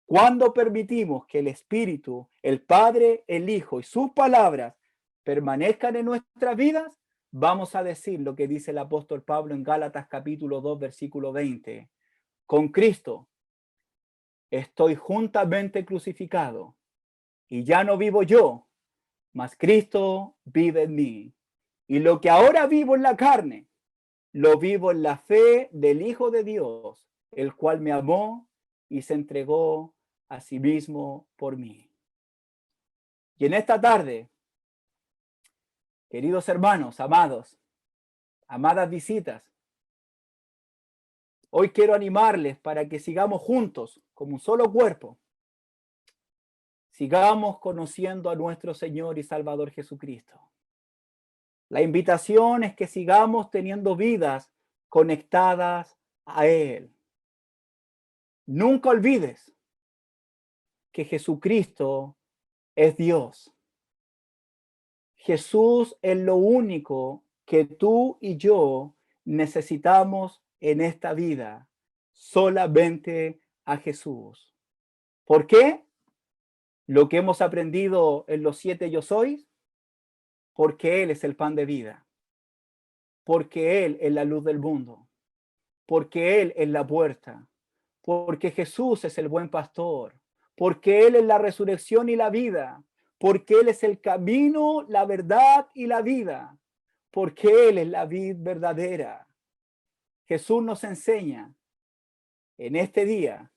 Cuando permitimos que el Espíritu, el Padre, el Hijo y sus palabras permanezcan en nuestras vidas, vamos a decir lo que dice el apóstol Pablo en Gálatas capítulo 2, versículo 20. Con Cristo estoy juntamente crucificado y ya no vivo yo, mas Cristo vive en mí. Y lo que ahora vivo en la carne, lo vivo en la fe del Hijo de Dios, el cual me amó y se entregó a sí mismo por mí. Y en esta tarde, queridos hermanos, amados, amadas visitas, hoy quiero animarles para que sigamos juntos como un solo cuerpo. Sigamos conociendo a nuestro Señor y Salvador Jesucristo. La invitación es que sigamos teniendo vidas conectadas a Él. Nunca olvides que Jesucristo es Dios. Jesús es lo único que tú y yo necesitamos en esta vida. Solamente a Jesús. ¿Por qué? Lo que hemos aprendido en los 7 yo sois, porque Él es el pan de vida, porque Él es la luz del mundo, porque Él es la puerta, porque Jesús es el buen pastor, porque Él es la resurrección y la vida, porque Él es el camino, la verdad y la vida, porque Él es la vid verdadera. Jesús nos enseña en este día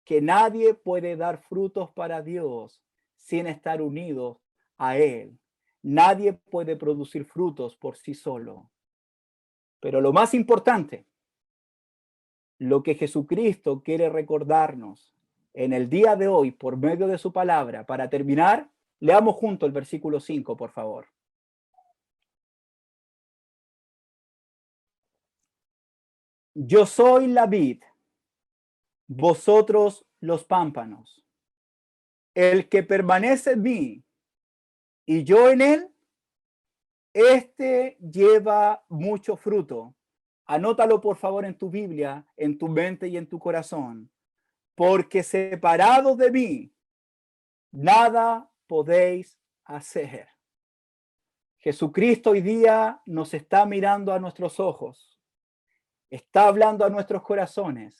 que nadie puede dar frutos para Dios sin estar unidos a Él. Nadie puede producir frutos por sí solo. Pero lo más importante, lo que Jesucristo quiere recordarnos en el día de hoy por medio de su palabra, para terminar, leamos juntos el versículo 5, por favor. Yo soy la vid, vosotros los pámpanos. El que permanece en mí y yo en él, este lleva mucho fruto. Anótalo por favor en tu Biblia, en tu mente y en tu corazón. Porque separados de mí, nada podéis hacer. Jesucristo hoy día nos está mirando a nuestros ojos, está hablando a nuestros corazones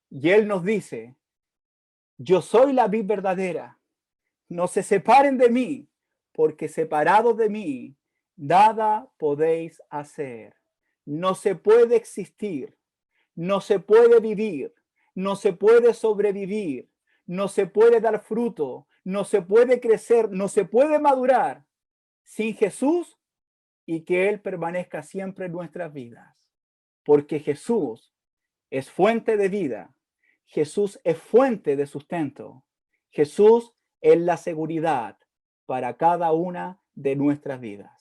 y Él nos dice, yo soy la vid verdadera, no se separen de mí, porque separados de mí, nada podéis hacer. No se puede existir, no se puede vivir, no se puede sobrevivir, no se puede dar fruto, no se puede crecer, no se puede madurar sin Jesús y que Él permanezca siempre en nuestras vidas. Porque Jesús es fuente de vida, Jesús es fuente de sustento, Jesús es la seguridad para cada una de nuestras vidas.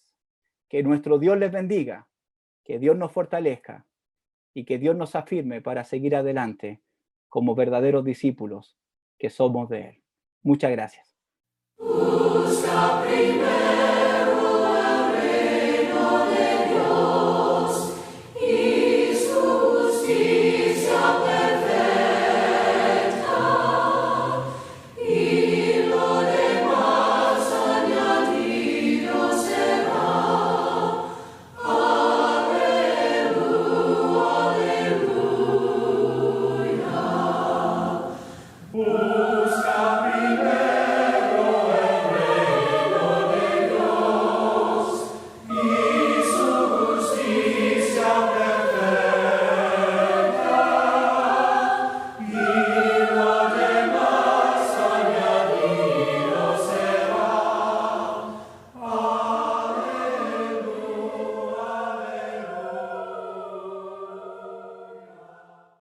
Que nuestro Dios les bendiga, que Dios nos fortalezca y que Dios nos afirme para seguir adelante como verdaderos discípulos que somos de Él. Muchas gracias. Busca primero